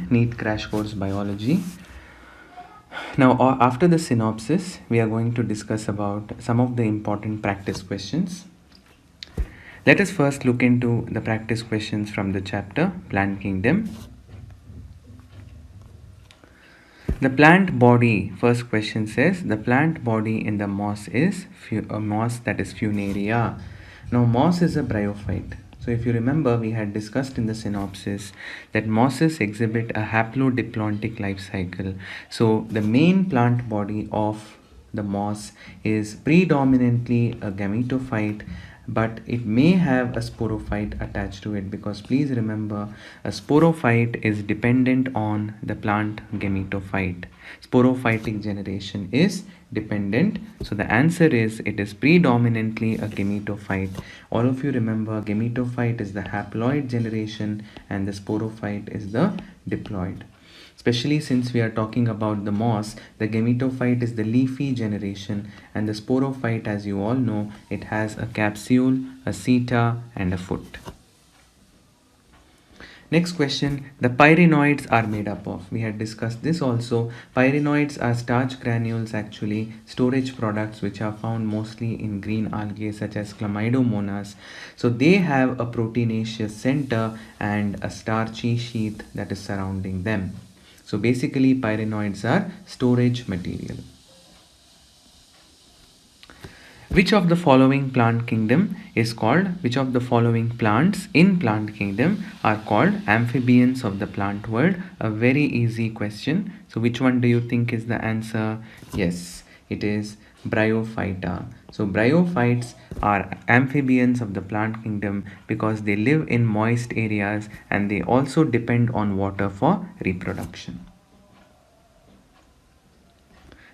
NEET Crash Course Biology. Now, after the synopsis, we are going to discuss about some of the important practice questions. Let us first look into the practice questions from the chapter Plant Kingdom. The plant body, first question says, the plant body in the moss is a moss that is Funaria. Now, moss is a bryophyte. So, if you remember, we had discussed in the synopsis that mosses exhibit a haplodiplontic life cycle. So, the main plant body of the moss is predominantly a gametophyte, but it may have a sporophyte attached to it, because please remember, a sporophyte is dependent on the plant gametophyte. Sporophytic generation is dependent. So the answer is, it is predominantly a gametophyte. All of you remember, gametophyte is the haploid generation and the sporophyte is the diploid. Especially since we are talking about the moss, the gametophyte is the leafy generation, and the sporophyte, as you all know, it has a capsule, a seta, and a foot. Next question, the pyrenoids are made up of. We had discussed this also. Pyrenoids are starch granules, actually, storage products which are found mostly in green algae such as Chlamydomonas. So they have a proteinaceous center and a starchy sheath that is surrounding them. So basically, pyrenoids are storage material. Which of the following plant kingdom is called, which of the following plants in plant kingdom are called amphibians of the plant world? A very easy question. So which one do you think is the answer? Yes, it is Bryophyta. So bryophytes are amphibians of the plant kingdom because they live in moist areas and they also depend on water for reproduction.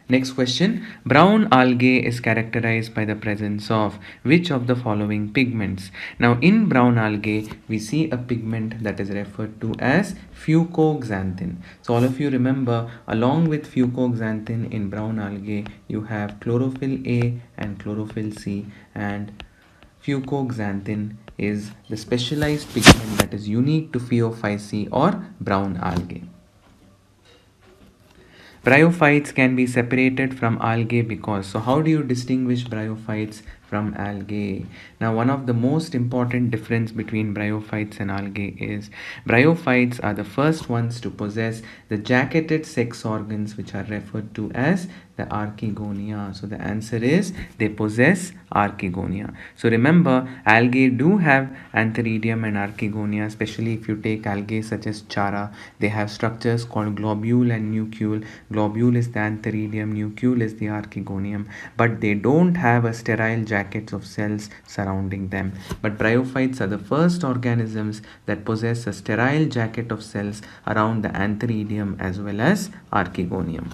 Next question, brown algae is characterized by the presence of which of the following pigments? Now in brown algae, we see a pigment that is referred to as fucoxanthin. So all of you remember, along with fucoxanthin in brown algae, you have chlorophyll A and chlorophyll C, and fucoxanthin is the specialized pigment that is unique to Phaeophyceae or brown algae. Bryophytes can be separated from algae because, so how do you distinguish bryophytes from algae? Now, one of the most important difference between bryophytes and algae is bryophytes are the first ones to possess the jacketed sex organs, which are referred to as the archegonia. So the answer is, they possess archegonia. So remember, algae do have antheridium and archegonia, especially if you take algae such as Chara. They have structures called globule and nucleus. Globule is the antheridium, nucleus is the archegonium, but they don't have a sterile jackets of cells surrounding them. But bryophytes are the first organisms that possess a sterile jacket of cells around the antheridium as well as archegonium.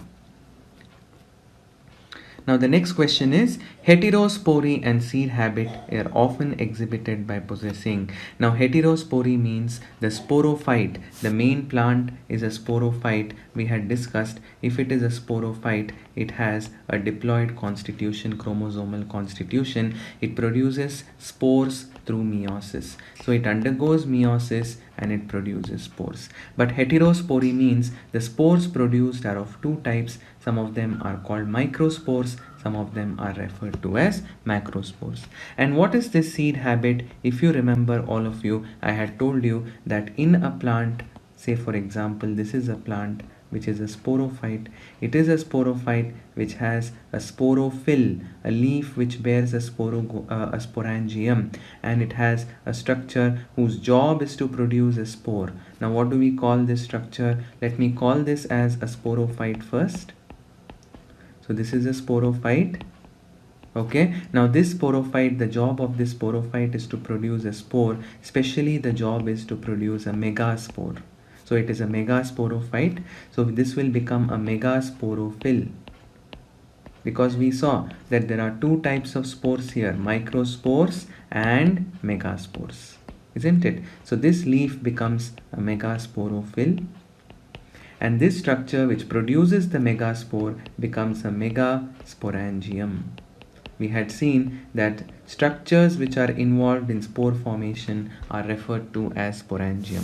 Now the next question is, heterospory and seed habit are often exhibited by possessing. Now heterospory means the sporophyte, the main plant is a sporophyte. We had discussed, if it is a sporophyte, it has a diploid constitution, chromosomal constitution. It produces spores through meiosis. So it undergoes meiosis and it produces spores. But heterospory means the spores produced are of two types. Some of them are called microspores, some of them are referred to as macrospores. And what is this seed habit? If you remember, all of you, I had told you that in a plant, say for example, this is a plant which is a sporophyte. It is a sporophyte which has a sporophyll, a leaf which bears a sporangium, and it has a structure whose job is to produce a spore. Now what do we call this structure? Let me call this as a sporophyte first. So this is a sporophyte. Okay, now this sporophyte, the job of this sporophyte is to produce a spore, especially the job is to produce a megaspore. So it is a megasporophyte. So this will become a megasporophyll, because we saw that there are two types of spores here, microspores and megaspores, isn't it? So this leaf becomes a megasporophyll, and this structure which produces the megaspore becomes a megasporangium. we had seen that structures which are involved in spore formation are referred to as sporangium.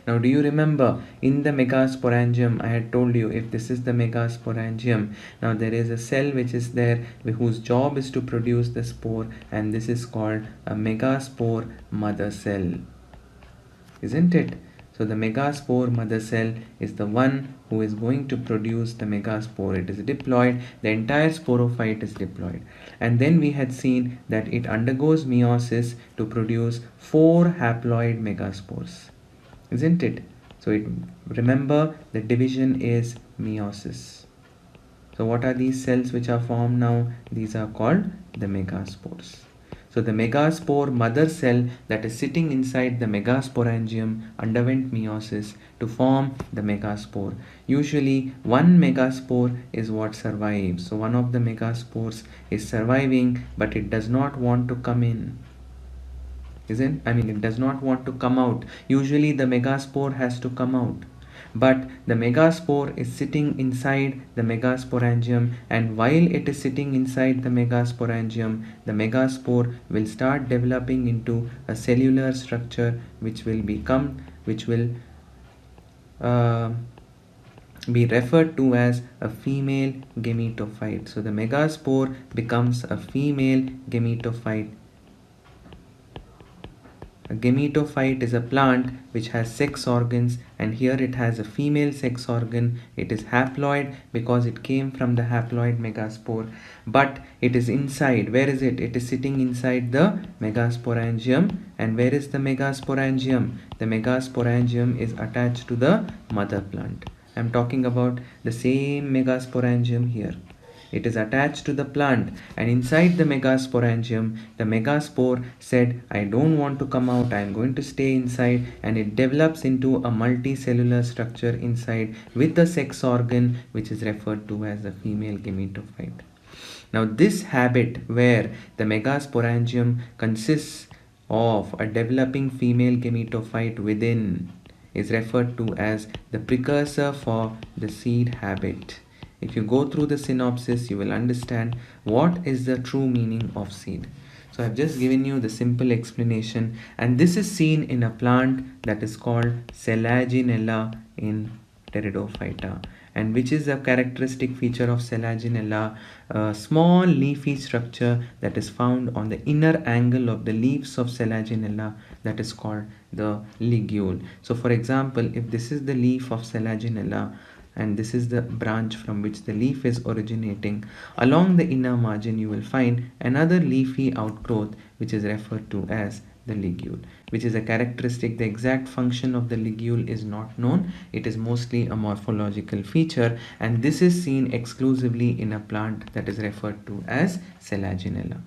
Now, do you remember in the megasporangium, I had told you if this is the megasporangium, now there is a cell which is there whose job is to produce the spore, and this is called a megaspore mother cell, isn't it? So the megaspore mother cell is the one who is going to produce the megaspore. It is diploid, the entire sporophyte is diploid. And then we had seen that it undergoes meiosis to produce 4 haploid megaspores, isn't it? So remember the division is meiosis. So what are these cells which are formed now? These are called the megaspores. So the megaspore mother cell that is sitting inside the megasporangium underwent meiosis to form the megaspore. Usually one megaspore is what survives. So one of the megaspores is surviving, but it does not want to come in. It does not want to come out. Usually the megaspore has to come out, but the megaspore is sitting inside the megasporangium, and while it is sitting inside the megasporangium, the megaspore will start developing into a cellular structure which will uh, be referred to as a female gametophyte. So the megaspore becomes a female gametophyte. A gametophyte is a plant which has sex organs, and here it has a female sex organ. It is haploid because it came from the haploid megaspore, but it is inside. Where is it? It is sitting inside the megasporangium. And where is the megasporangium? The megasporangium is attached to the mother plant. I am talking about the same megasporangium here. It is attached to the plant, and inside the megasporangium, the megaspore said, I don't want to come out, I am going to stay inside, and it develops into a multicellular structure inside with the sex organ which is referred to as a female gametophyte. Now this habit where the megasporangium consists of a developing female gametophyte within is referred to as the precursor for the seed habit. If you go through the synopsis, you will understand what is the true meaning of seed. So I've just given you the simple explanation, and this is seen in a plant that is called Selaginella in Pteridophyta. And which is a characteristic feature of Selaginella? A small leafy structure that is found on the inner angle of the leaves of Selaginella, that is called the ligule. So for example, if this is the leaf of Selaginella, and this is the branch from which the leaf is originating, along the inner margin you will find another leafy outgrowth which is referred to as the ligule, which is a characteristic. The exact function of the ligule is not known. It is mostly a morphological feature, and this is seen exclusively in a plant that is referred to as Selaginella.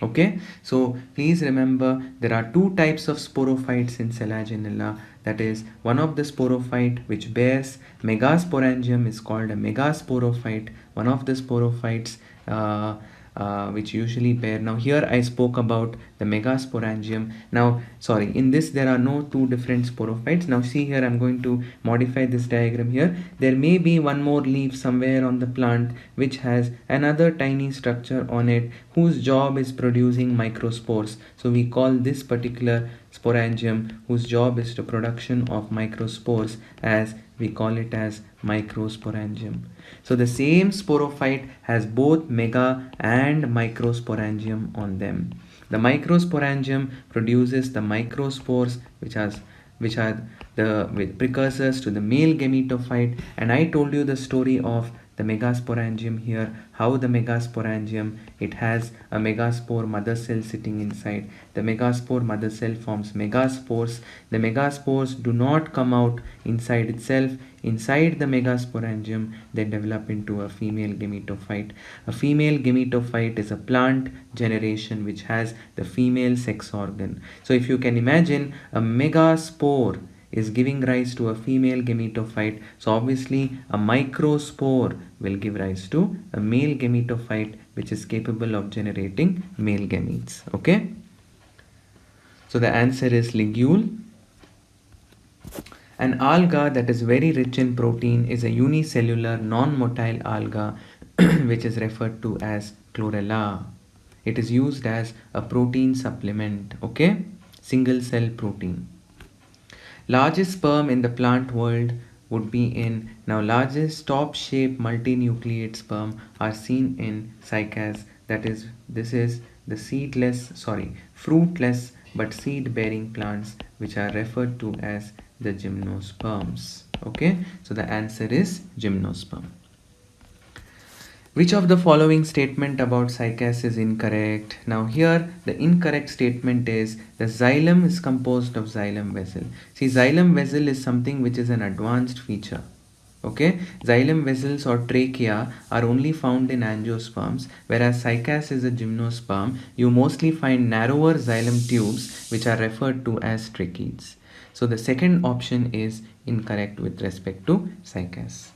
Okay, so please remember there are two types of sporophytes in Selaginella. That is, one of the sporophyte which bears megasporangium is called a megasporophyte. One of the sporophytes which usually bear. Now here I spoke about the megasporangium. Now sorry, in this there are no two different sporophytes. Now see here, I'm going to modify this diagram here. There may be one more leaf somewhere on the plant which has another tiny structure on it whose job is producing microspores. So we call this particular sporangium whose job is the production of microspores, as we call it as microsporangium. So the same sporophyte has both mega and microsporangium on them. The microsporangium produces the microspores which are the precursors to the male gametophyte, and I told you the story of the megasporangium here, how the megasporangium, it has a megaspore mother cell sitting inside. The megaspore mother cell forms megaspores. The megaspores do not come out inside itself. Inside the megasporangium, they develop into a female gametophyte. A female gametophyte is a plant generation which has the female sex organ. So if you can imagine, a megaspore is giving rise to a female gametophyte, so obviously a microspore will give rise to a male gametophyte which is capable of generating male gametes. Okay, so the answer is ligule. An alga that is very rich in protein is a unicellular non-motile alga which is referred to as chlorella. It is used as a protein supplement, okay? Single cell protein. Largest sperm in the plant world would be in, now largest top shaped multinucleate sperm are seen in cycas, that is, this is the fruitless but seed bearing plants which are referred to as the gymnosperms. Okay, so the answer is gymnosperm. Which of the following statement about cycas is incorrect? Now here the incorrect statement is the xylem is composed of xylem vessel. See, xylem vessel is something which is an advanced feature. Okay, xylem vessels or trachea are only found in angiosperms, whereas cycas is a gymnosperm. You mostly find narrower xylem tubes which are referred to as tracheids. So the second option is incorrect with respect to cycas.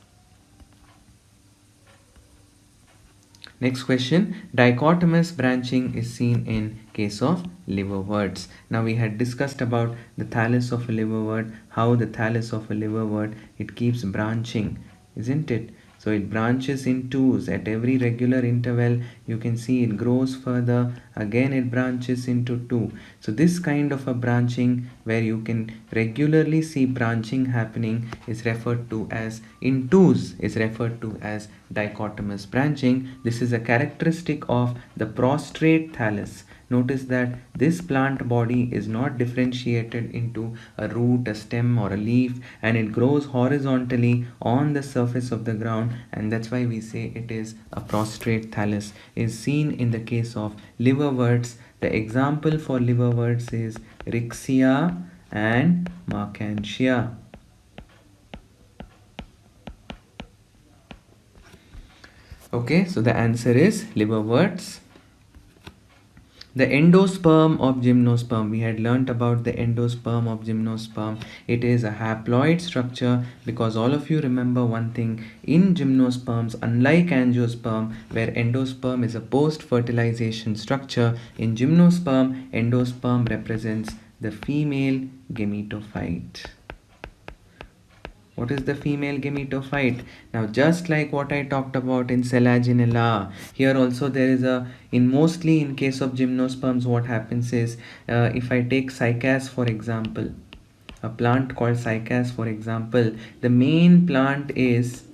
Next question, dichotomous branching is seen in case of liverworts. Now we had discussed about the thallus of a liverwort, how the thallus of a liverwort, it keeps branching, isn't it? So it branches in twos at every regular interval. You can see it grows further, again it branches into two. So this kind of a branching where you can regularly see branching happening is referred to as, in twos, is referred to as dichotomous branching. This is a characteristic of the prostrate thallus. Notice that this plant body is not differentiated into a root, a stem or a leaf, and it grows horizontally on the surface of the ground, and that's why we say it is a prostrate thallus. Is seen in the case of liverworts. The example for liverworts is Rixia and Marchantia. Okay, so the answer is liverworts. The endosperm of gymnosperm, we had learnt about the endosperm of gymnosperm. It is a haploid structure, because all of you remember one thing, in gymnosperms, unlike angiosperm where endosperm is a post-fertilization structure, in gymnosperm, endosperm represents the female gametophyte. What is the female gametophyte? Now, just like what I talked about in Selaginella, here also there is a, mostly in case of gymnosperms, what happens is, if I take cycas for example, a plant called cycas for example, the main plant is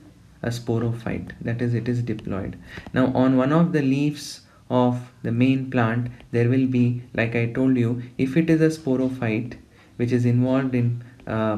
a sporophyte, that is, it is diploid. Now, on one of the leaves of the main plant, there will be, like I told you, if it is a sporophyte which is involved in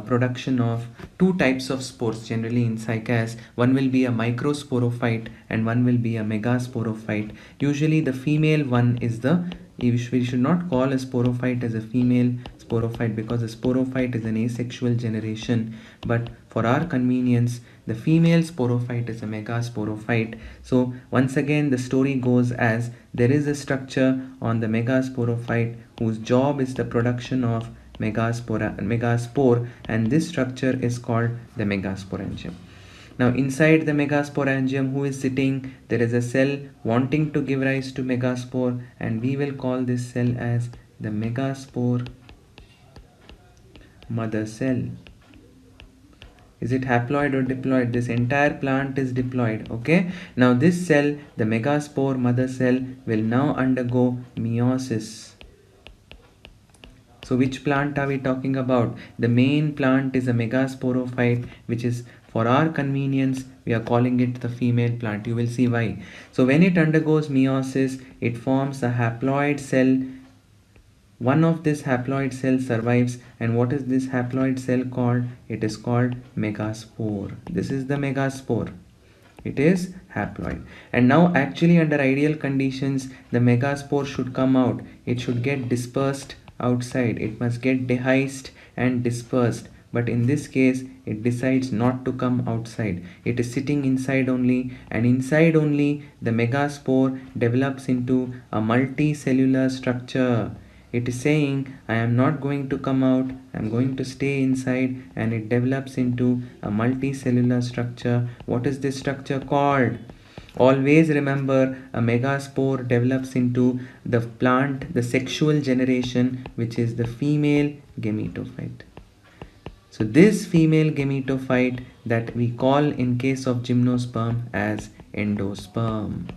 production of two types of spores generally in cycas. One will be a microsporophyte and one will be a megasporophyte. Usually the female one is the, we should not call a sporophyte as a female sporophyte, because a sporophyte is an asexual generation, but for our convenience the female sporophyte is a megasporophyte. So once again the story goes as, there is a structure on the megasporophyte whose job is the production of megaspore, and this structure is called the megasporangium. Now inside the megasporangium, who is sitting? There is a cell wanting to give rise to megaspore, and we will call this cell as the megaspore mother cell. Is it haploid or diploid? This entire plant is diploid. Okay, now this cell, the megaspore mother cell, will now undergo meiosis. So which plant are we talking about? The main plant is a megasporophyte, which is, for our convenience, we are calling it the female plant. You will see why. So when it undergoes meiosis, it forms a haploid cell. One of this haploid cell survives, and what is this haploid cell called? It is called megaspore. This is the megaspore. It is haploid. And now actually under ideal conditions, the megaspore should come out. It should get dispersed outside. It must get dehisced and dispersed, but in this case it decides not to come outside. It is sitting inside only, and inside only the megaspore develops into a multicellular structure. It is saying, I am not going to come out, I am going to stay inside, and it develops into a multicellular structure. What is this structure called? Always remember, a megaspore develops into the plant, the sexual generation, which is the female gametophyte. So this female gametophyte that we call in case of gymnosperm as endosperm.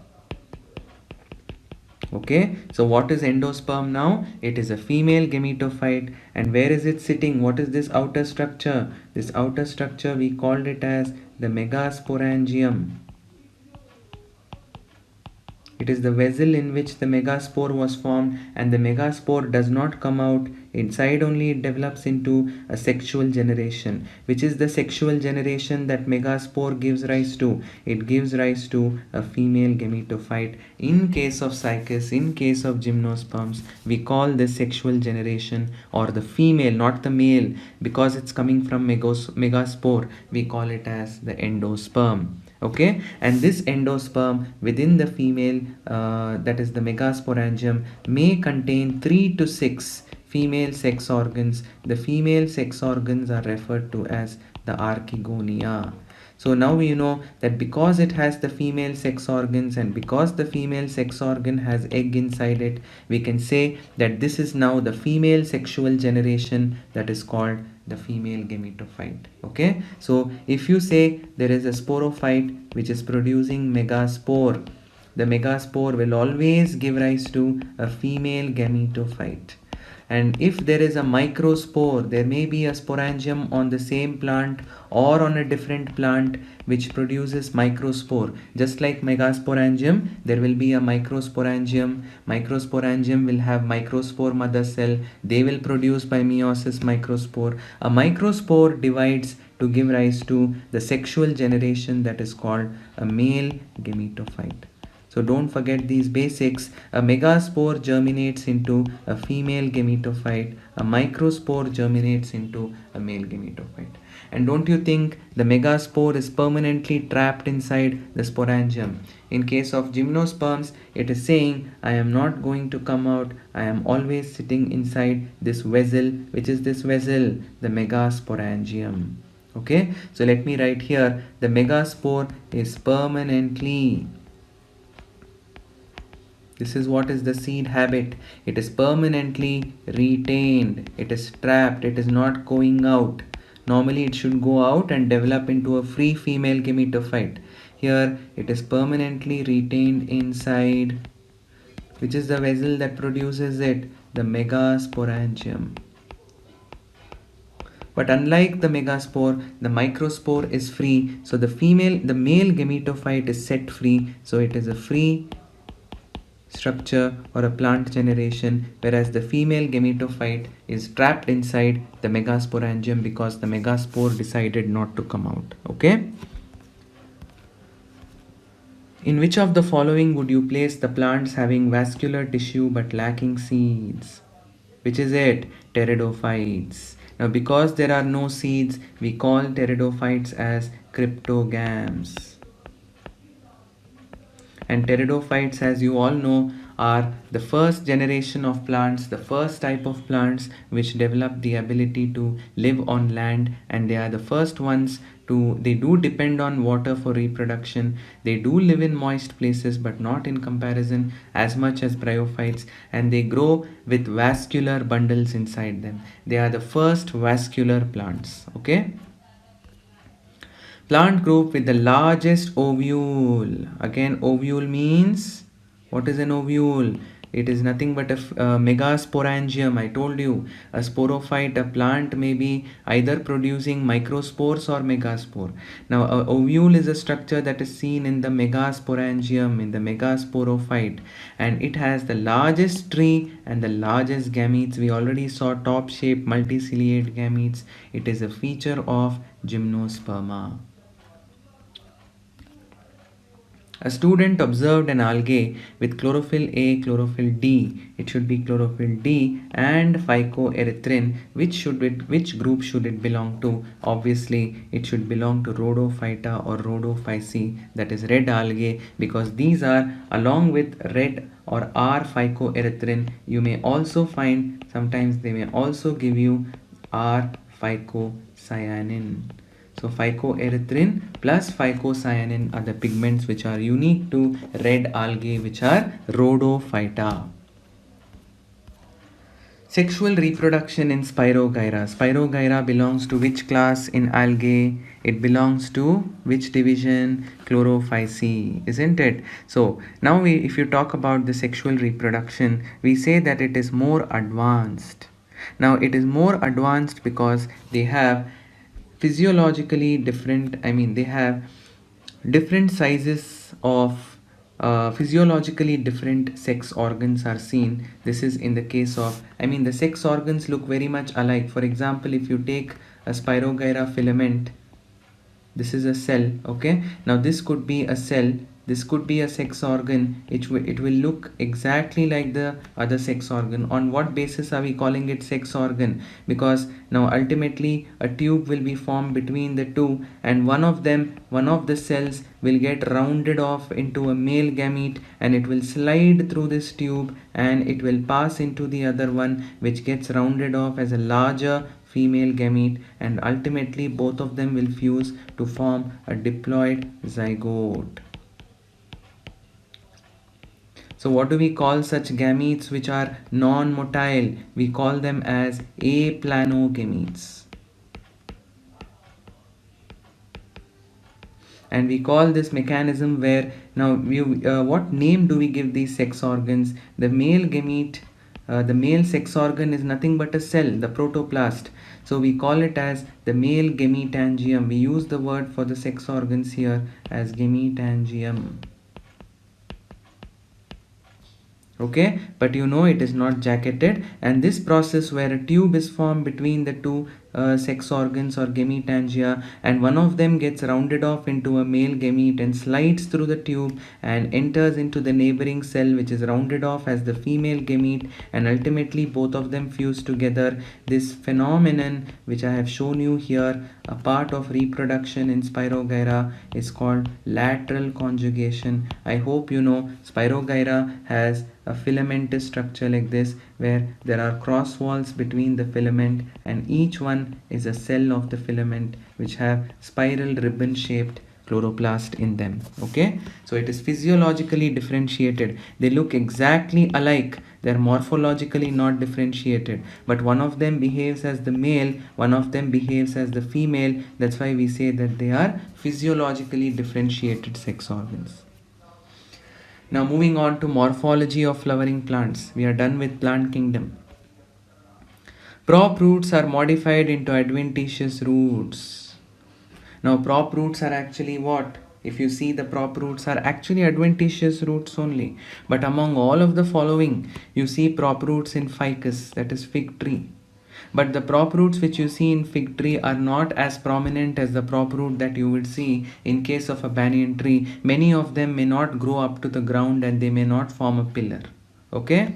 Okay, so what is endosperm now? It is a female gametophyte. And where is it sitting? What is this outer structure? This outer structure, we called it as the megasporangium. It is the vessel in which the megaspore was formed, and the megaspore does not come out inside, only it develops into a sexual generation. Which is the sexual generation that megaspore gives rise to? It gives rise to a female gametophyte. In case of cycas, in case of gymnosperms, we call this sexual generation, or the female, not the male, because it's coming from megaspore, we call it as the endosperm. Okay, and this endosperm within the female, that is the megasporangium, may contain 3 to 6 female sex organs. The female sex organs are referred to as the archegonia. So now we know that because it has the female sex organs, and because the female sex organ has egg inside it, we can say that this is now the female sexual generation, that is called the female gametophyte. Okay, so if you say there is a sporophyte which is producing megaspore, the megaspore will always give rise to a female gametophyte. And if there is a microspore, there may be a sporangium on the same plant or on a different plant which produces microspore. Just like megasporangium, there will be a microsporangium. Microsporangium will have microspore mother cell. They will produce by meiosis microspore. A microspore divides to give rise to the sexual generation, that is called a male gametophyte. So don't forget these basics. A megaspore germinates into a female gametophyte. A microspore germinates into a male gametophyte. And don't you think the megaspore is permanently trapped inside the sporangium? In case of gymnosperms, it is saying, I am not going to come out. I am always sitting inside this vessel. Which is this vessel? The megasporangium. Okay, so let me write here, the megaspore is permanently, this is what is the seed habit. It is permanently retained. It is trapped. It is not going out. Normally it should go out and develop into a free female gametophyte. Here it is permanently retained inside. Which is the vessel that produces it? The megasporangium. But unlike the megaspore, the microspore is free. So the male gametophyte is set free. So it is a free structure or a plant generation, whereas the female gametophyte is trapped inside the megasporangium because the megaspore decided not to come out. Okay, in which of the following would you place the plants having vascular tissue but lacking seeds? Which is it? Pteridophytes. Now because there are no seeds, we call pteridophytes as cryptogams. And pteridophytes, as you all know, are the first generation of plants, the first type of plants which develop the ability to live on land, and they are the first ones to, they do depend on water for reproduction. They do live in moist places but not in comparison as much as bryophytes, and they grow with vascular bundles inside them. They are the first vascular plants. Okay, plant group with the largest ovule. Again, ovule means, what is an ovule? It is nothing but a megasporangium. I told you, a sporophyte, a plant may be either producing microspores or megaspore. Now, a ovule is a structure that is seen in the megasporangium, in the megasporophyte, and it has the largest tree and the largest gametes. We already saw top-shaped multiciliate gametes. It is a feature of gymnosperma. A student observed an algae with chlorophyll A, chlorophyll D. It should be chlorophyll D and phycoerythrin. Which group should it belong to? Obviously, it should belong to Rhodophyta or Rhodophyceae, that is red algae, because these are, along with red or R phycoerythrin, you may also find, sometimes they may also give you R phycocyanin. So phycoerythrin plus phycocyanin are the pigments which are unique to red algae, which are Rhodophyta. Sexual reproduction in Spirogyra. Spirogyra belongs to which class in algae? It belongs to which division? Chlorophyceae, isn't it? So now if you talk about the sexual reproduction, we say that it is more advanced. Now it is more advanced because they have physiologically different, they have different sizes of physiologically different sex organs are seen. This is in the case of, the sex organs look very much alike. For example, if you take a Spirogyra filament, this is a cell. Okay, now this could be a cell, this could be a sex organ. It will look exactly like the other sex organ. On what basis are we calling it sex organ? Because now ultimately a tube will be formed between the two, and one of the cells will get rounded off into a male gamete, and it will slide through this tube and it will pass into the other one, which gets rounded off as a larger female gamete, and ultimately both of them will fuse to form a diploid zygote. So what do we call such gametes which are non-motile? We call them as aplanogametes. And we call this mechanism where now what name do we give these sex organs? The male gamete, the male sex organ is nothing but a cell, the protoplast. So we call it as the male gametangium. We use the word for the sex organs here as gametangium. Okay, but it is not jacketed, and this process where a tube is formed between the two sex organs or gametangia, and one of them gets rounded off into a male gamete and slides through the tube and enters into the neighboring cell, which is rounded off as the female gamete, and ultimately both of them fuse together. This phenomenon which I have shown you here, a part of reproduction in Spirogyra, is called lateral conjugation. I hope you know Spirogyra has a filamentous structure like this, where there are cross walls between the filament, and each one is a cell of the filament which have spiral ribbon shaped chloroplast in them. Okay, so it is physiologically differentiated. They look exactly alike, they are morphologically not differentiated, but one of them behaves as the male, one of them behaves as the female. That's why we say that they are physiologically differentiated sex organs. Now moving on to morphology of flowering plants. We are done with plant kingdom. Prop roots are modified into adventitious roots. Now prop roots are actually what? If you see, the prop roots are actually adventitious roots only. But among all of the following, you see prop roots in ficus, that is fig tree. But the prop roots which you see in fig tree are not as prominent as the prop root that you would see in case of a banyan tree. Many of them may not grow up to the ground and they may not form a pillar. Okay?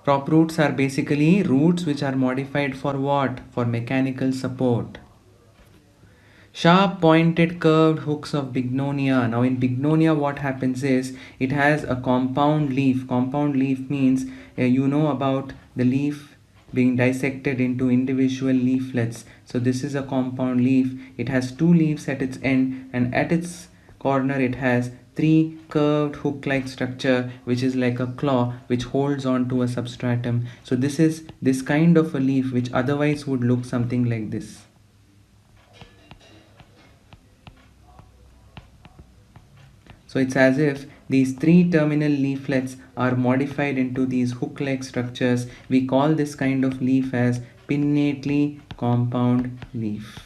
Prop roots are basically roots which are modified for what? For mechanical support. Sharp pointed curved hooks of Bignonia. Now in Bignonia what happens is it has a compound leaf. Compound leaf means you know about the leaf being dissected into individual leaflets. So this is a compound leaf. It has two leaves at its end, and at its corner it has three curved hook-like structure which is like a claw which holds on to a substratum. So this is this kind of a leaf which otherwise would look something like this. So it's as if these three terminal leaflets are modified into these hook-like structures. We call this kind of leaf as pinnately compound leaf.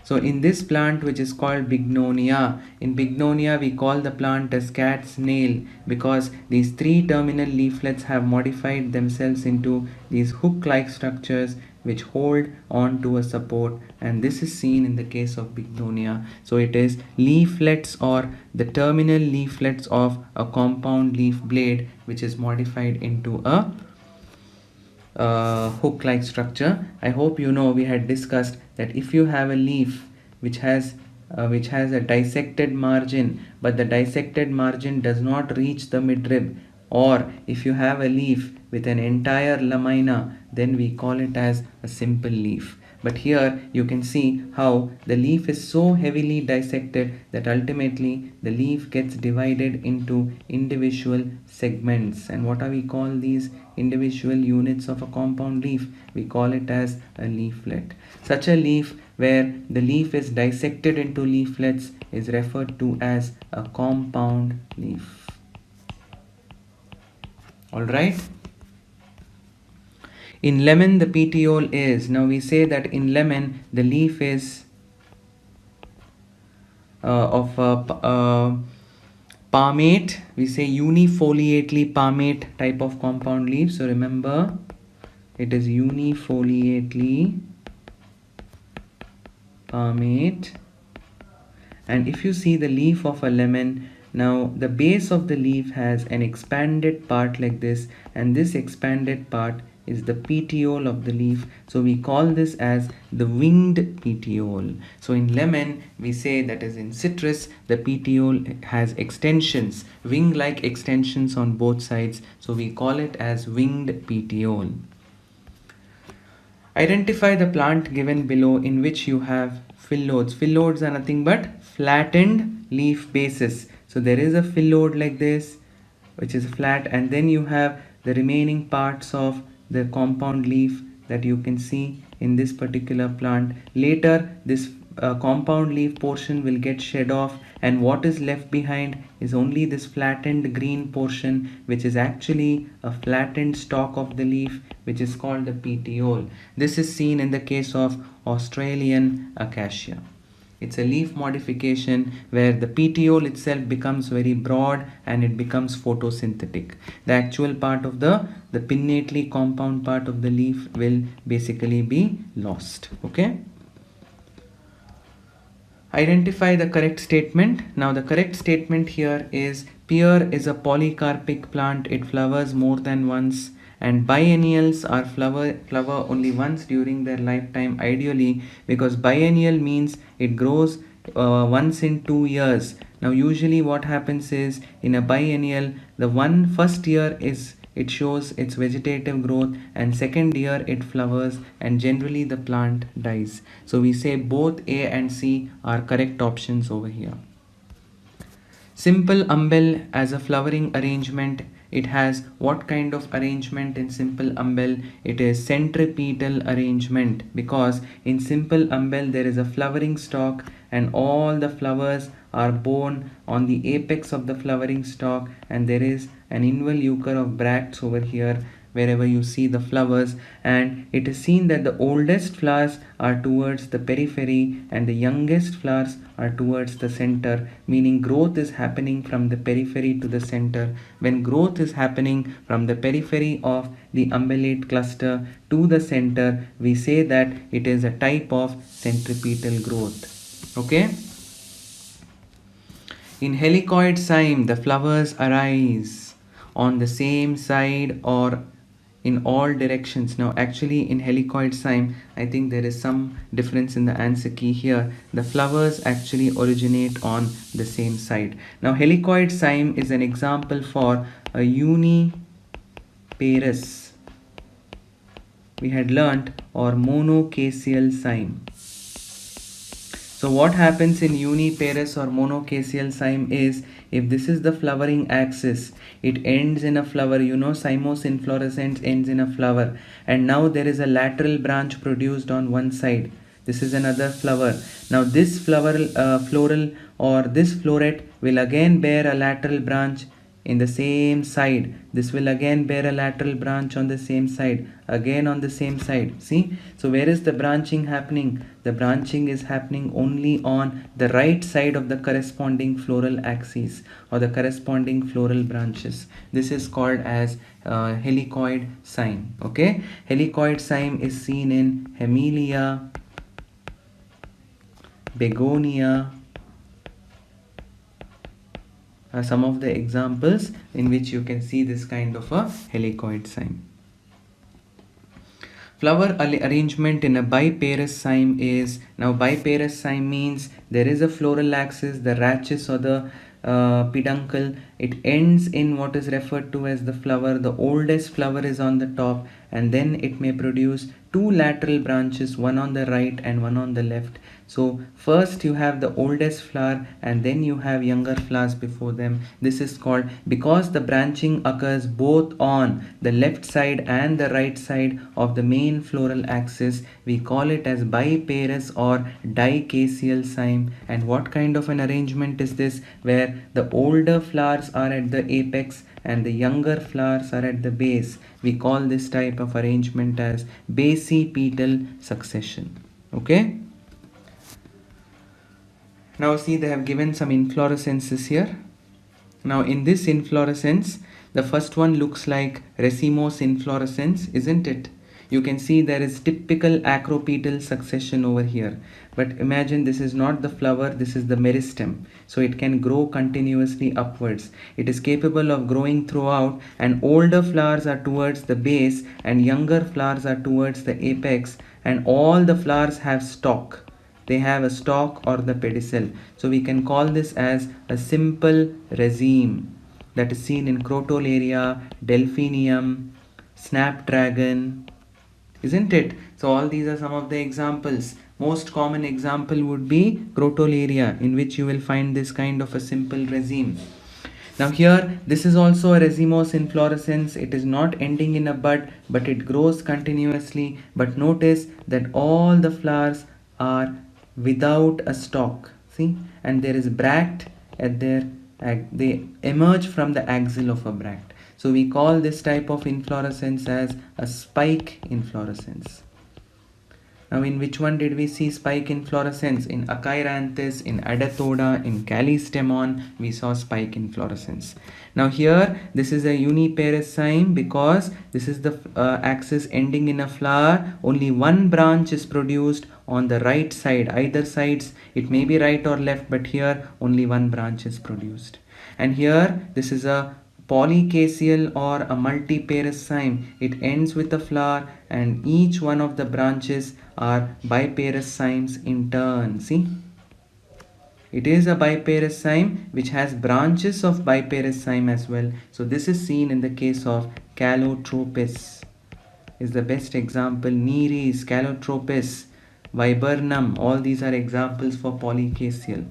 So in this plant which is called Bignonia, in Bignonia we call the plant as cat's nail because these three terminal leaflets have modified themselves into these hook-like structures which hold on to a support, and this is seen in the case of Bignonia. So it is leaflets or the terminal leaflets of a compound leaf blade which is modified into a hook-like structure. I hope you know we had discussed that if you have a leaf which has a dissected margin, but the dissected margin does not reach the midrib, or if you have a leaf with an entire lamina, then we call it as a simple leaf. But here you can see how the leaf is so heavily dissected that ultimately the leaf gets divided into individual segments. And what are we call these individual units of a compound leaf? We call it as a leaflet. Such a leaf where the leaf is dissected into leaflets is referred to as a compound leaf. Alright. In lemon, the petiole is, now we say that in lemon, the leaf is of palmate. We say unifoliately palmate type of compound leaf. So remember, it is unifoliately palmate. And if you see the leaf of a lemon, now the base of the leaf has an expanded part like this, and this expanded part is the petiole of the leaf. So we call this as the winged petiole. So in lemon, we say that is in citrus, the petiole has extensions, wing-like extensions on both sides. So we call it as winged petiole. Identify the plant given below in which you have phyllodes. Phyllodes are nothing but flattened leaf bases. So there is a phyllodes like this, which is flat, and then you have the remaining parts of the compound leaf that you can see in this particular plant. Later, this compound leaf portion will get shed off, and what is left behind is only this flattened green portion, which is actually a flattened stalk of the leaf, which is called the petiole. This is seen in the case of Australian acacia. It's a leaf modification where the petiole itself becomes very broad and it becomes photosynthetic. The actual part of the pinnately compound part of the leaf will basically be lost. Okay. Identify the correct statement. Now the correct statement here is pear is a polycarpic plant. It flowers more than once, and biennials are flower only once during their lifetime, ideally, because biennial means it grows once in 2 years. Now usually what happens is in a biennial, the first year is it shows its vegetative growth, and second year it flowers, and generally the plant dies. So we say both A and C are correct options over here. Simple umbel as a flowering arrangement, it has what kind of arrangement in simple umbel? It is centripetal arrangement, because in simple umbel there is a flowering stalk and all the flowers are borne on the apex of the flowering stalk, and there is an involucre of bracts over here wherever you see the flowers, and it is seen that the oldest flowers are towards the periphery and the youngest flowers are towards the center, meaning growth is happening from the periphery to the center. When growth is happening from the periphery of the umbellate cluster to the center, we say that it is a type of centripetal growth. Okay. In helicoid cyme, the flowers arise on the same side or in all directions. Now actually in helicoid cyme, I think there is some difference in the answer key here. The flowers actually originate on the same side. Now helicoid cyme is an example for a uniparous, we had learnt, or monocaseal cyme. So what happens in uniparous or monocaseal cyme is, if this is the flowering axis, it ends in a flower, cymose inflorescence ends in a flower, and now there is a lateral branch produced on one side. This is another flower. Now this floral or this floret will again bear a lateral branch in the same side. This will again bear a lateral branch on the same side, again on the same side. See, so where is the branching happening? The branching is happening only on the right side of the corresponding floral axis or the corresponding floral branches. This is called as helicoid cyme. Okay, helicoid cyme is seen in Hemilia, begonia, some of the examples in which you can see this kind of a helicoid cyme. Flower arrangement in a biparous cyme is, now biparous cyme means there is a floral axis, the rachis or the peduncle. It ends in what is referred to as the flower. The oldest flower is on the top, and then it may produce two lateral branches, one on the right and one on the left. So first you have the oldest flower, and then you have younger flowers before them. This is called, because the branching occurs both on the left side and the right side of the main floral axis, we call it as biparous or dicaseal cyme. And what kind of an arrangement is this, where the older flowers are at the apex and the younger flowers are at the base? We call this type of arrangement as basipetal succession. Okay. Now see, they have given some inflorescences here. Now in this inflorescence, the first one looks like racemose inflorescence, isn't it? You can see there is typical acropetal succession over here. But imagine this is not the flower, this is the meristem. So it can grow continuously upwards. It is capable of growing throughout, and older flowers are towards the base and younger flowers are towards the apex, and all the flowers have stalk. They have a stalk or the pedicel. So we can call this as a simple raceme that is seen in Crotalaria, Delphinium, Snapdragon, isn't it? So all these are some of the examples. Most common example would be Crotalaria, in which you will find this kind of a simple raceme. Now here, this is also a racemose inflorescence. It is not ending in a bud, but it grows continuously. But notice that all the flowers are without a stalk, see, and there is bract at their, they emerge from the axil of a bract. So we call this type of inflorescence as a spike inflorescence. Now in which one did we see spike inflorescence? In Acheiranthus, in Adathoda, in Callistemon, we saw spike inflorescence. Now here, this is a uniparous cyme because this is the axis ending in a flower. Only one branch is produced on the right side. Either sides, it may be right or left, but here only one branch is produced. And here, this is a polycaseal or a multiparous cyme. It ends with a flower, and each one of the branches are biparous cymes in turn. See, it is a biparous cyme which has branches of biparous cyme as well. So this is seen in the case of Calotropis, is the best example. Nereis, Calotropis, Viburnum, all these are examples for polycaseal.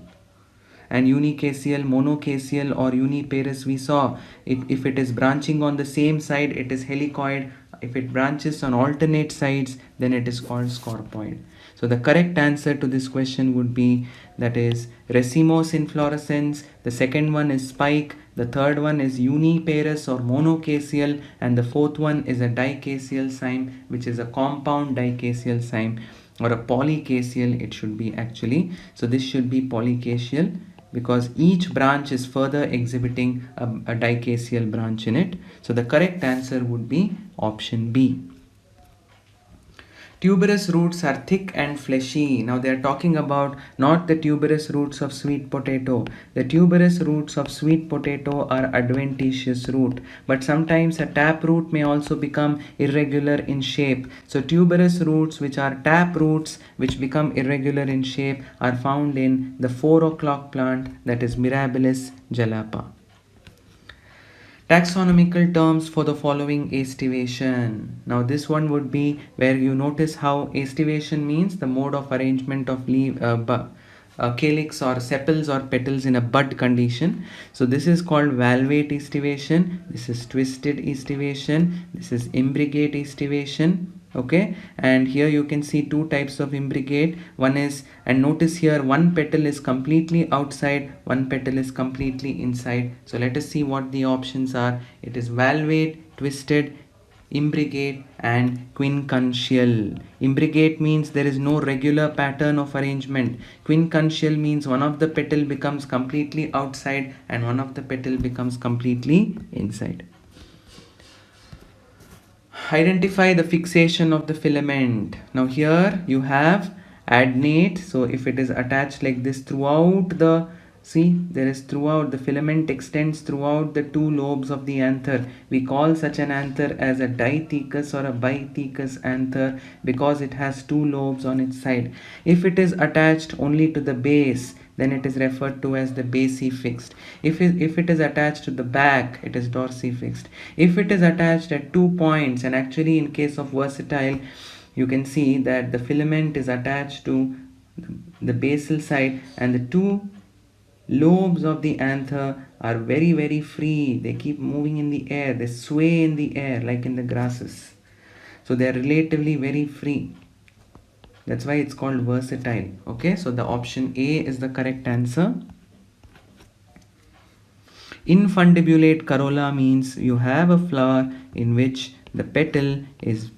And unicaseal, monocaseal or uniparous, we saw if it is branching on the same side, it is helicoid. If it branches on alternate sides, then it is called scorpoid. So the correct answer to this question would be, that is racemose inflorescence. The second one is spike. The third one is uniparous or monocaseal, and the fourth one is a dicaseal cyme, which is a compound dicaseal cyme, or a polycaseal it should be actually. So this should be polycaseal, because each branch is further exhibiting a dicaseal branch in it. So the correct answer would be option B. Tuberous roots are thick and fleshy. Now they are talking about not the tuberous roots of sweet potato. The tuberous roots of sweet potato are adventitious root, but sometimes a tap root may also become irregular in shape. So tuberous roots which are tap roots which become irregular in shape are found in the 4 o'clock plant, that is Mirabilis jalapa. Taxonomical terms for the following aestivation. Now this one would be where you notice how aestivation means the mode of arrangement of leaf, calyx or sepals or petals in a bud condition. So this is called valvate aestivation, this is twisted aestivation, this is imbricate aestivation. Okay, and here you can see two types of imbricate. One is, and notice here one petal is completely outside, one petal is completely inside. So let us see what the options are. It is valvate, twisted, imbricate and quincuntial. Imbricate means there is no regular pattern of arrangement. Quincuntial means one of the petal becomes completely outside and one of the petal becomes completely inside. Identify the fixation of the filament. Now here you have adnate. So if it is attached like this throughout the, see, there is throughout, the filament extends throughout the two lobes of the anther. We call such an anther as a dithecous or a bithecous anther because it has two lobes on its side. If it is attached only to the base, then it is referred to as the basifixed. If it is attached to the back, it is dorsifixed. If it is attached at 2 points, and actually in case of versatile, you can see that the filament is attached to the basal side, and the two lobes of the anther are very free. They keep moving in the air, they sway in the air like in the grasses. So they are relatively very free. That's why it's called versatile. Okay, so the option A is the correct answer. Infundibulate corolla means you have a flower in which the petal is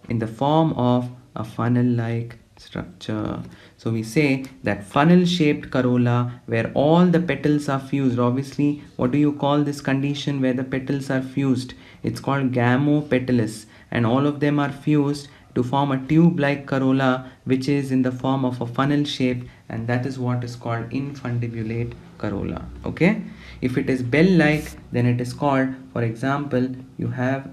in the form of a funnel-like structure. So we say that funnel-shaped corolla where all the petals are fused. Obviously, what do you call this condition where the petals are fused? It's called gamopetalous, and all of them are fused to form a tube-like corolla which is in the form of a funnel shape, and that is what is called infundibulate corolla. Okay, if it is bell-like, then it is called, for example, you have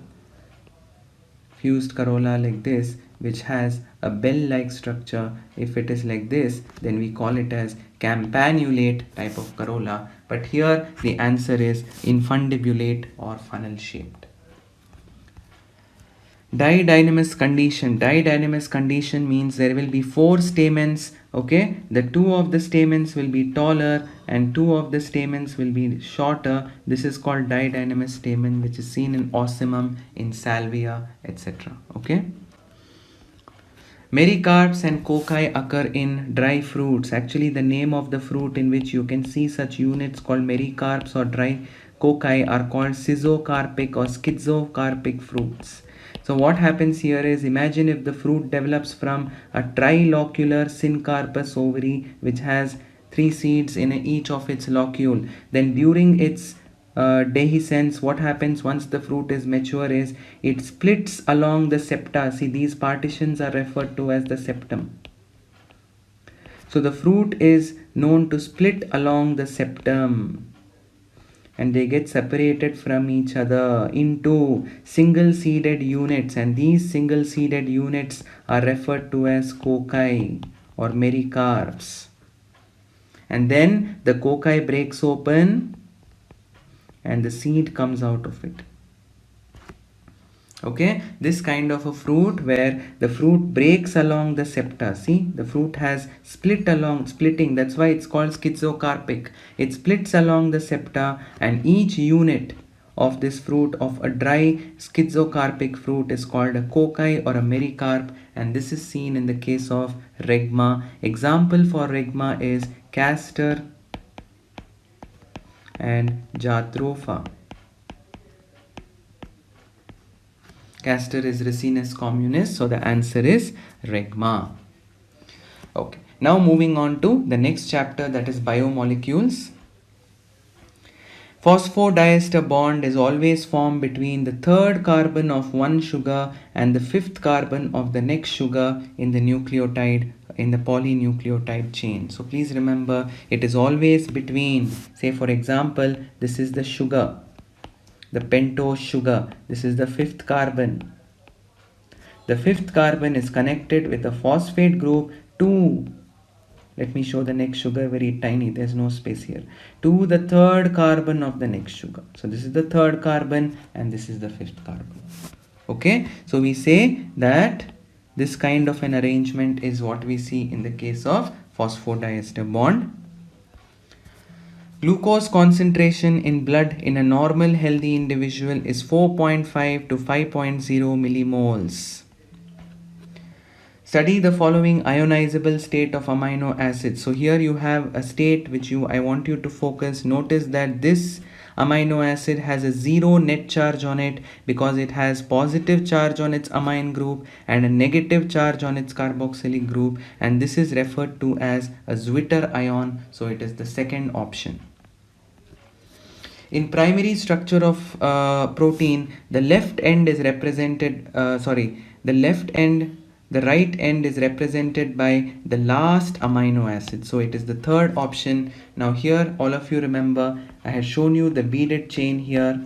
fused corolla like this which has a bell-like structure. If it is like this, then we call it as campanulate type of corolla, but here the answer is infundibulate or funnel shaped. Didynamous condition. Didynamous condition means there will be 4 stamens. Okay, the 2 of the stamens will be taller and 2 of the stamens will be shorter. This is called didynamous stamen, which is seen in ocimum, in salvia, etc. Okay, mericarps and cocci occur in dry fruits. Actually, the name of the fruit in which you can see such units called mericarps or dry cocci are called schizocarpic or schizocarpic fruits. So what happens here is, imagine if the fruit develops from a trilocular syncarpous ovary which has 3 seeds in each of its locule. Then during its dehiscence, what happens once the fruit is mature is it splits along the septa. See, these partitions are referred to as the septum. So the fruit is known to split along the septum, and they get separated from each other into single seeded units, and these single seeded units are referred to as cocci or mericarps. And then the cocci breaks open and the seed comes out of it. Okay, this kind of a fruit where the fruit breaks along the septa. See, the fruit has splitting, that's why it's called schizocarpic. It splits along the septa, and each unit of this fruit, of a dry schizocarpic fruit, is called a cocci or a mericarp, and this is seen in the case of regma. Example for regma is castor and jatropha. Castor is Ricinus communis, so the answer is regma. Okay, now moving on to the next chapter, that is biomolecules. Phosphodiester bond is always formed between the 3rd carbon of one sugar and the 5th carbon of the next sugar in the nucleotide, in the polynucleotide chain. So please remember, it is always between, say for example, this is the sugar, the pentose sugar, this is the 5th carbon. The 5th carbon is connected with a phosphate group to, let me show the next sugar very tiny, there's no space here, to the 3rd carbon of the next sugar. So this is the 3rd carbon and this is the 5th carbon. Okay, so we say that this kind of an arrangement is what we see in the case of phosphodiester bond. Glucose concentration in blood in a normal healthy individual is 4.5 to 5.0 millimoles. Study the following ionizable state of amino acids. So here you have a state which I want you to focus. Notice that this amino acid has a 0 net charge on it because it has positive charge on its amine group and a negative charge on its carboxylic group, and this is referred to as a Zwitter ion, so it is the second option. In primary structure of protein, the left end is represented, the right end is represented by the last amino acid, so it is the third option. Now here all of you remember I had shown you the beaded chain here.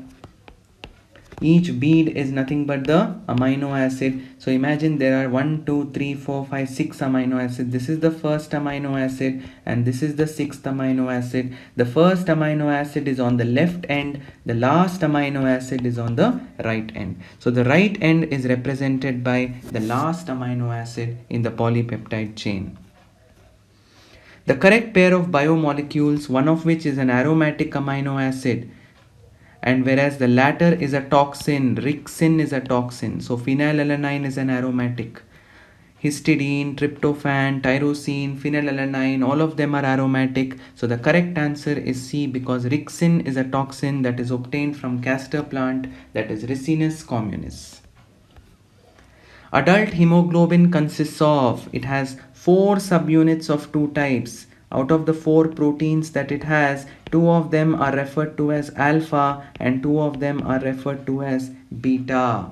Each bead is nothing but the amino acid. So imagine there are 1, 2, 3, 4, 5, 6 amino acids. This is the first amino acid and this is the sixth amino acid. The first amino acid is on the left end, the last amino acid is on the right end. So the right end is represented by the last amino acid in the polypeptide chain. The correct pair of biomolecules, one of which is an aromatic amino acid, and whereas the latter is a toxin, rixin is a toxin. So phenylalanine is an aromatic. Histidine, tryptophan, tyrosine, phenylalanine, all of them are aromatic. So the correct answer is C, because rixin is a toxin that is obtained from castor plant, that is Ricinus communis. Adult hemoglobin consists of, it has 4 subunits of 2 types. Out of the 4 proteins that it has, 2 of them are referred to as alpha and 2 of them are referred to as beta.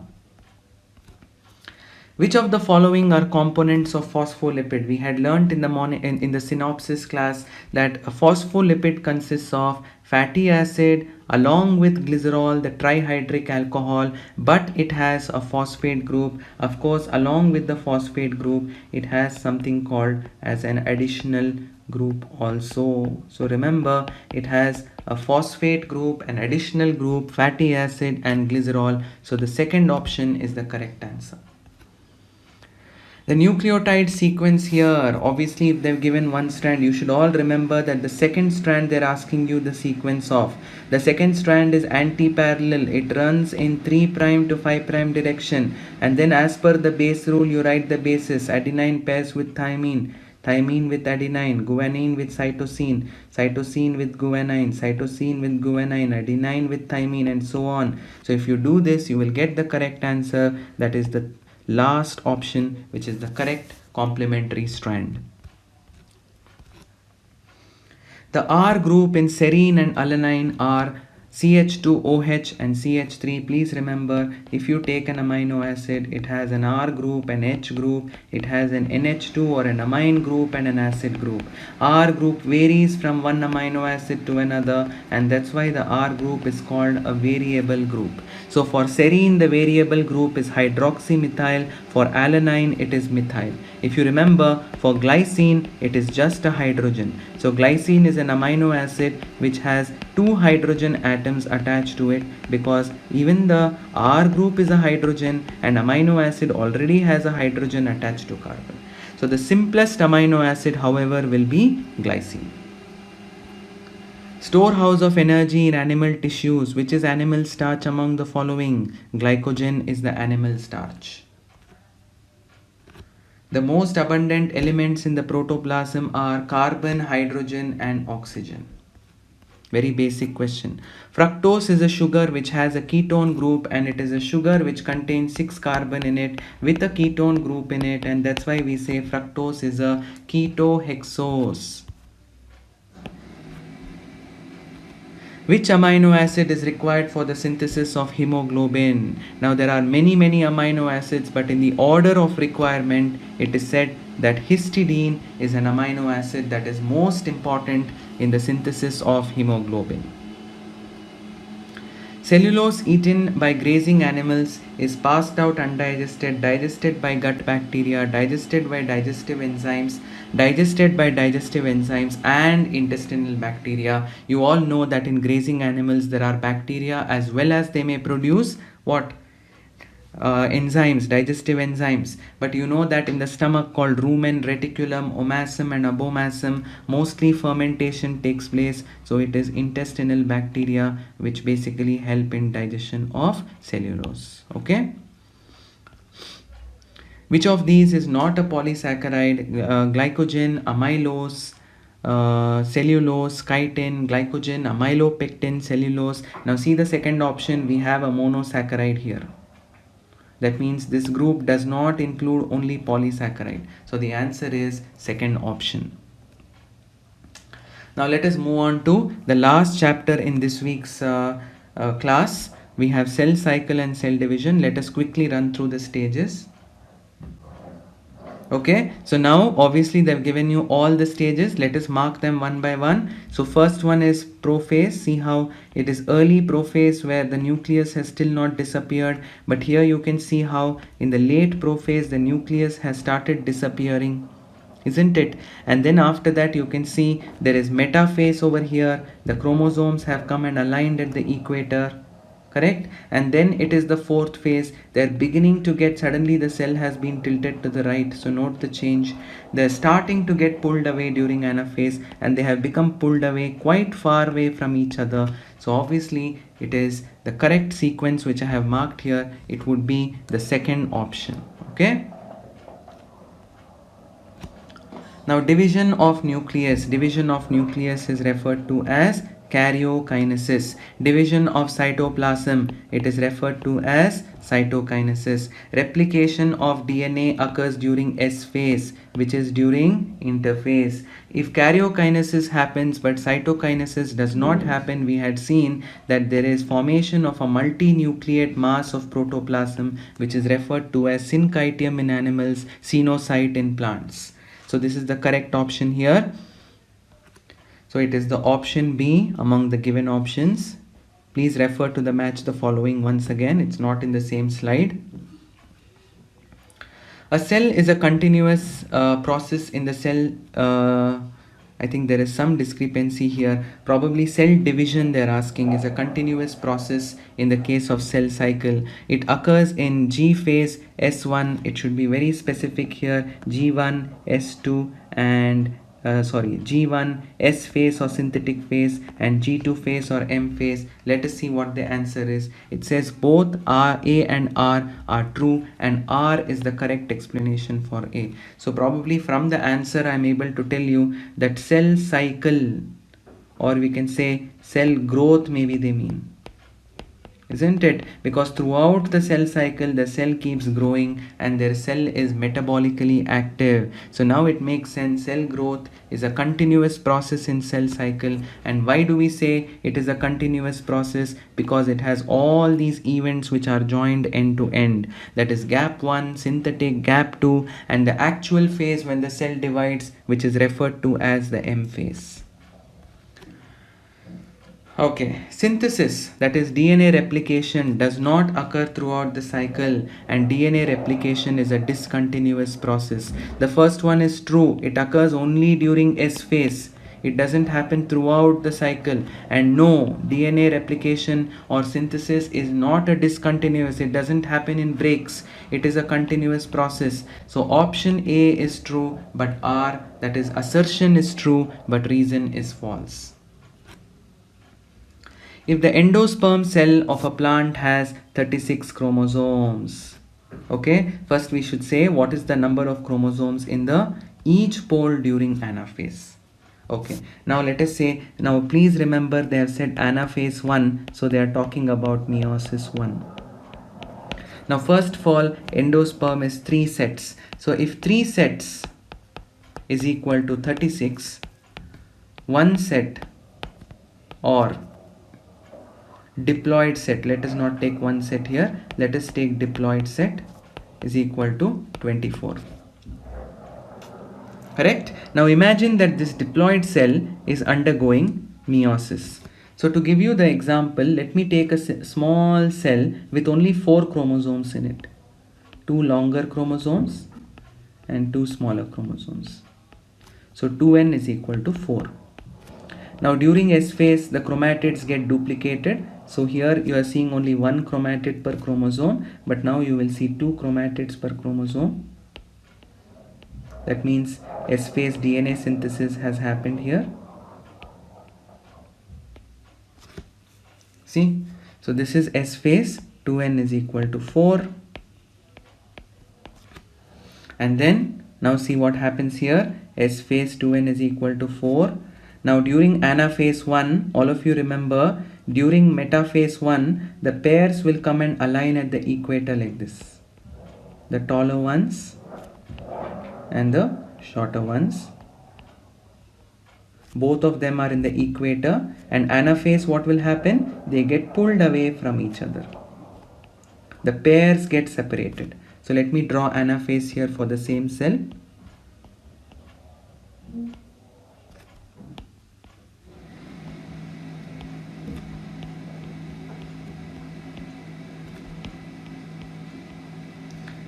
Which of the following are components of phospholipid? We had learnt in the morning in the synopsis class that a phospholipid consists of fatty acid along with glycerol, the trihydric alcohol, but it has a phosphate group. Of course, along with the phosphate group, it has something called as an additional group also. So remember, it has a phosphate group, an additional group, fatty acid and glycerol. So the second option is the correct answer. The nucleotide sequence here, obviously if they've given one strand, you should all remember that the second strand they're asking you the sequence of. The second strand is anti-parallel. It runs in 3' to 5' direction, and then as per the base rule you write the bases. Adenine pairs with thymine, thymine with adenine, guanine with cytosine, cytosine with guanine, cytosine with guanine, adenine with thymine, and so on. So if you do this, you will get the correct answer, that is the last option, which is the correct complementary strand. The R group in serine and alanine are CH2OH and CH3. Please remember, if you take an amino acid, it has an R group, an H group, it has an NH2 or an amine group and an acid group. R group varies from one amino acid to another, and that's why the R group is called a variable group. So for serine, the variable group is hydroxymethyl. For alanine, it is methyl. If you remember, for glycine, it is just a hydrogen. So glycine is an amino acid which has 2 hydrogen atoms attached to it, because even the R group is a hydrogen and amino acid already has a hydrogen attached to carbon. So the simplest amino acid, however, will be glycine. Storehouse of energy in animal tissues. Which is animal starch among the following? Glycogen is the animal starch. The most abundant elements in the protoplasm are carbon, hydrogen and oxygen. Very basic question. Fructose is a sugar which has a ketone group, and it is a sugar which contains 6 carbon in it with a ketone group in it, and that's why we say fructose is a ketohexose. Which amino acid is required for the synthesis of hemoglobin? Now there are many amino acids, but in the order of requirement, it is said that histidine is an amino acid that is most important in the synthesis of hemoglobin. Cellulose eaten by grazing animals is passed out undigested, digested by gut bacteria, digested by digestive enzymes, digested by digestive enzymes and intestinal bacteria. You all know that in grazing animals there are bacteria as well as they may produce what? Enzymes, digestive enzymes. But you know that in the stomach, called rumen, reticulum, omasum and abomasum, mostly fermentation takes place. So it is intestinal bacteria which basically help in digestion of cellulose. Okay. Which of these is not a polysaccharide? Glycogen, amylose, cellulose, chitin, glycogen, amylopectin, cellulose. Now see the second option, we have a monosaccharide here. That means this group does not include only polysaccharide. So the answer is second option. Now let us move on to the last chapter in this week's class. We have cell cycle and cell division. Let us quickly run through the stages. Okay, so now obviously they've given you all the stages. Let us mark them one by one. So first one is prophase. See how it is early prophase where the nucleus has still not disappeared, but here you can see how in the late prophase the nucleus has started disappearing, isn't it? And then after that you can see there is metaphase over here. The chromosomes have come and aligned at the equator, correct? And then it is the fourth phase. They're beginning to get, suddenly the cell has been tilted to the right, so note the change. They're starting to get pulled away during anaphase, and they have become pulled away quite far away from each other. So obviously it is the correct sequence which I have marked here. It would be the second option. Okay, now division of nucleus. Division of nucleus is referred to as karyokinesis. Division of cytoplasm, it is referred to as cytokinesis. Replication of DNA occurs during S phase, which is during interphase. If karyokinesis happens but cytokinesis does not happen, we had seen that there is formation of a multinucleate mass of protoplasm, which is referred to as syncytium in animals, cenocyte in plants. So this is the correct option here. So it is the option B among the given options. Please refer to the match the following once again. It's not in the same slide. A cell is a continuous process in the cell. I think there is some discrepancy here. Probably cell division they're asking is a continuous process in the case of cell cycle. It occurs in G phase S1. It should be very specific here. G1, S2 and G1, S phase or synthetic phase, and G2 phase or M phase. Let us see what the answer is. It says both A and R are true, and R is the correct explanation for A. So probably from the answer I am able to tell you that cell cycle, or we can say cell growth maybe they mean, isn't it? Because throughout the cell cycle the cell keeps growing and their cell is metabolically active. So now it makes sense, cell growth is a continuous process in cell cycle. And why do we say it is a continuous process? Because it has all these events which are joined end to end, that is gap 1, synthetic, gap 2, and the actual phase when the cell divides, which is referred to as the M phase. Okay, synthesis, that is DNA replication, does not occur throughout the cycle, and DNA replication is a discontinuous process. The first one is true, it occurs only during S phase. It doesn't happen throughout the cycle. And no, DNA replication or synthesis is not a discontinuous. It doesn't happen in breaks. It is a continuous process. So option A is true, but R, that is assertion, is true, but reason is false. If the endosperm cell of a plant has 36 chromosomes, okay, first we should say what is the number of chromosomes in the each pole during anaphase. Okay, now let us say, now please remember they have said anaphase 1, so they are talking about meiosis 1. Now first of all, endosperm is 3 sets. So if 3 sets is equal to 36, one set or diploid set, let us not take one set here, let us take diploid set, is equal to 24. Correct? Now imagine that this diploid cell is undergoing meiosis. So to give you the example, let me take a small cell with only 4 chromosomes in it. 2 longer chromosomes and 2 smaller chromosomes. So 2n is equal to 4. Now during S phase the chromatids get duplicated. So here you are seeing only 1 chromatid per chromosome, but now you will see 2 chromatids per chromosome. That means S phase DNA synthesis has happened here. See, so this is S phase, 2n is equal to 4. And then now see what happens here. S phase 2n is equal to 4. Now during anaphase 1, all of you remember, during metaphase 1, the pairs will come and align at the equator like this. The taller ones and the shorter ones. Both of them are in the equator, and anaphase, what will happen? They get pulled away from each other. The pairs get separated. So let me draw anaphase here for the same cell.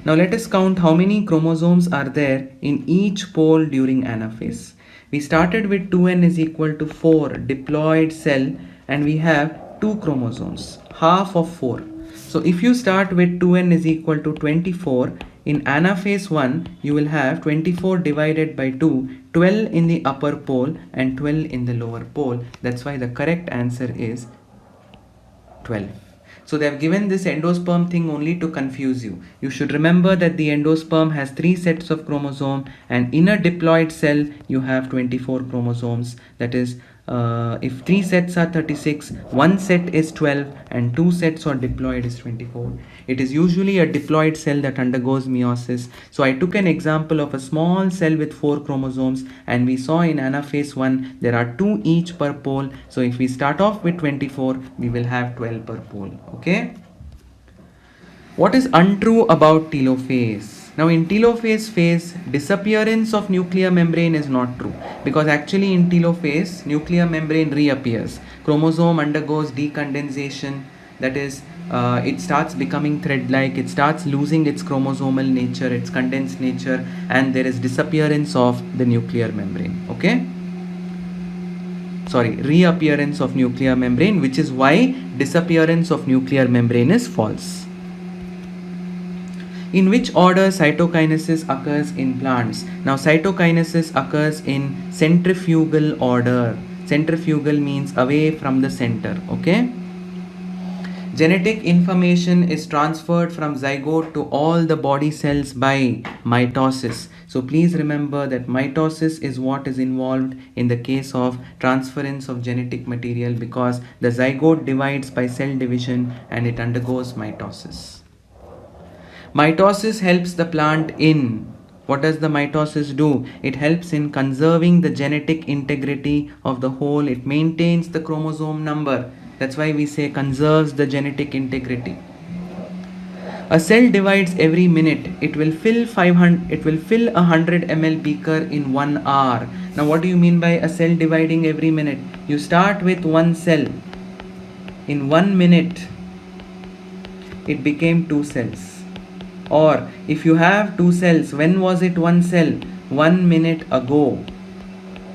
Now let us count how many chromosomes are there in each pole during anaphase. We started with 2n is equal to 4 diploid cell, and we have 2 chromosomes, half of 4. So if you start with 2n is equal to 24, in anaphase 1 you will have 24 divided by 2, 12 in the upper pole and 12 in the lower pole. That's why the correct answer is 12. So they have given this endosperm thing only to confuse you. You should remember that the endosperm has 3 sets of chromosome, and in a diploid cell you have 24 chromosomes. That is, if 3 sets are 36, 1 set is 12 and 2 sets or diploid is 24. It is usually a diploid cell that undergoes meiosis. So I took an example of a small cell with 4 chromosomes, and we saw in anaphase 1 there are 2 each per pole. So if we start off with 24, we will have 12 per pole. Okay. What is untrue about telophase? Now in telophase phase, disappearance of nuclear membrane is not true, because actually in telophase, nuclear membrane reappears. Chromosome undergoes decondensation, that is, it starts becoming thread-like, it starts losing its chromosomal nature, its condensed nature, and there is disappearance of the nuclear membrane. Okay? Sorry, reappearance of nuclear membrane, which is why disappearance of nuclear membrane is false. In which order cytokinesis occurs in plants? Now cytokinesis occurs in centrifugal order. Centrifugal means away from the center. Okay. Genetic information is transferred from zygote to all the body cells by mitosis. So please remember that mitosis is what is involved in the case of transference of genetic material, because the zygote divides by cell division and it undergoes mitosis. Mitosis helps the plant in, what does the mitosis do? It helps in conserving the genetic integrity of the whole. It maintains the chromosome number. That's why we say conserves the genetic integrity. A cell divides every minute. It will fill 100 ml beaker in 1 hour. Now what do you mean by a cell dividing every minute? You start with one cell. In 1 minute, it became 2 cells. Or if you have 2 cells, when was it 1 cell? 1 minute ago.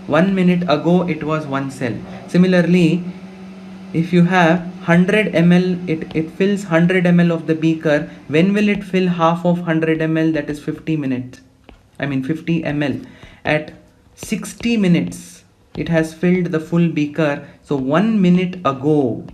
1 minute ago it was 1 cell. Similarly, if you have 100 ml, it fills 100 ml of the beaker. When will it fill half of 100 ml? That is 50 minutes. 50 ml. At 60 minutes, it has filled the full beaker. So 1 minute ago,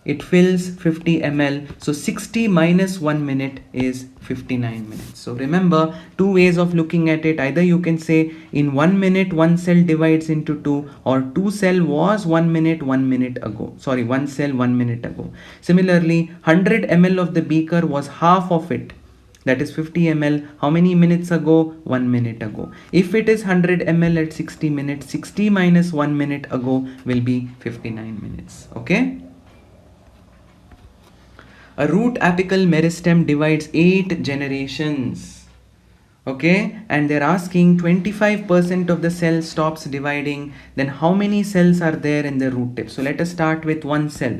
it fills 50 ml. So 60 minus 1 minute is 59 minutes. So remember, 2 ways of looking at it. Either you can say in 1 minute 1 cell divides into 2, or 2 cell was 1 minute 1 minute ago. Sorry, 1 cell 1 minute ago. Similarly, 100 ml of the beaker was half of it. That is 50 ml. How many minutes ago? 1 minute ago. If it is 100 ml at 60 minutes, 60 minus 1 minute ago will be 59 minutes. Okay? A root apical meristem divides 8 generations. Okay, and they're asking 25% of the cell stops dividing. Then how many cells are there in the root tip? So let us start with one cell.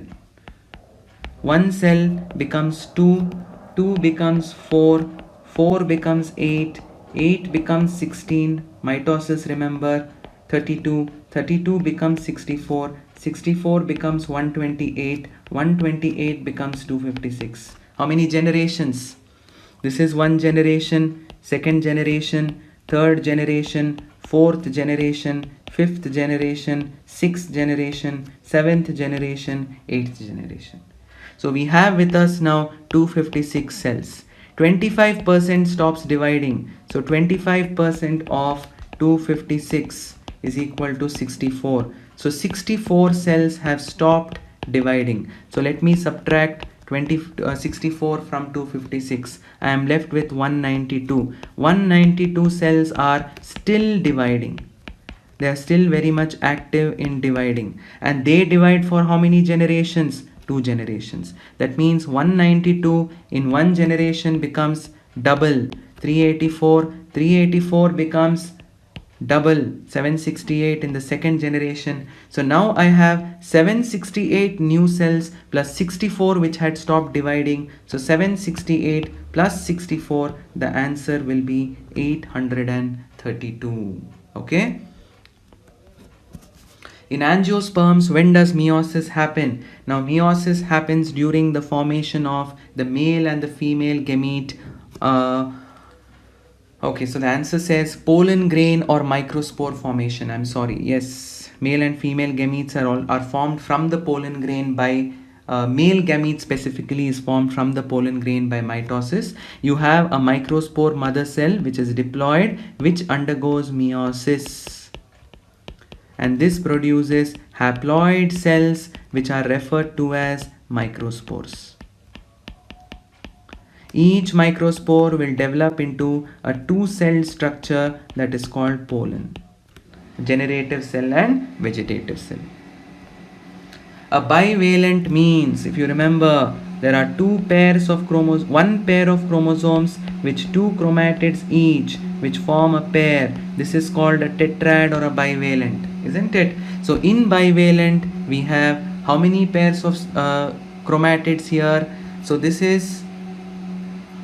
One cell becomes 2, 2 becomes 4, 4 becomes 8, 8 becomes 16. Mitosis, remember, 32, 32 becomes 64, 64 becomes 128, 128 becomes 256. How many generations? This is one generation, second generation, third generation, fourth generation, fifth generation, sixth generation, seventh generation, eighth generation. So we have with us now 256 cells. 25% stops dividing. So 25% of 256 is equal to 64. So 64 cells have stopped dividing. So let me subtract 64 from 256. I am left with 192. 192 cells are still dividing. They are still very much active in dividing. And they divide for how many generations? 2 generations. That means 192 in one generation becomes double. 384. 384 becomes double 768 in the second generation. So now I have 768 new cells plus 64 which had stopped dividing. So 768 plus 64, the answer will be 832. Okay. In angiosperms, when does meiosis happen? Now meiosis happens during the formation of the male and the female gamete. Okay, so the answer says pollen grain or microspore formation. I'm sorry. Yes, male and female gametes are formed from the pollen grain by male gamete specifically is formed from the pollen grain by mitosis. You have a microspore mother cell which is diploid, which undergoes meiosis, and this produces haploid cells which are referred to as microspores. Each microspore will develop into a two-celled structure that is called pollen, generative cell and vegetative cell. A bivalent means, if you remember, there are one pair of chromosomes which two chromatids each, which form a pair. This is called a tetrad or a bivalent, isn't it? So in bivalent we have how many pairs of chromatids here? So this is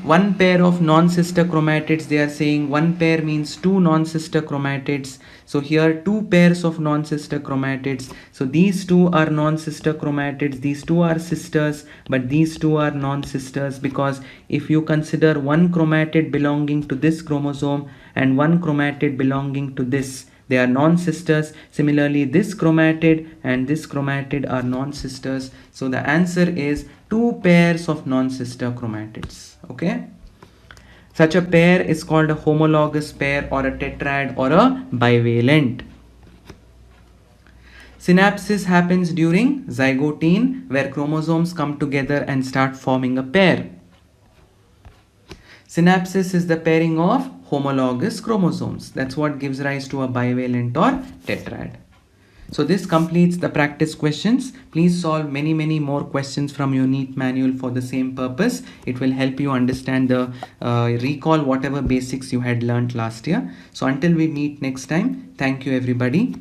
one pair of non-sister chromatids. They are saying one pair means two non-sister chromatids. So here two pairs of non-sister chromatids. So these two are non-sister chromatids. These two are sisters, but these two are non-sisters, because if you consider one chromatid belonging to this chromosome and one chromatid belonging to this, they are non-sisters. Similarly, this chromatid and this chromatid are non-sisters. So the answer is two pairs of non-sister chromatids. Okay. Such a pair is called a homologous pair or a tetrad or a bivalent. Synapsis happens during zygotine, where chromosomes come together and start forming a pair. Synapsis is the pairing of homologous chromosomes. That's what gives rise to a bivalent or tetrad. So this completes the practice questions. Please solve many more questions from your NEET manual for the same purpose. It will help you understand recall whatever basics you had learnt last year. So until we meet next time, thank you everybody.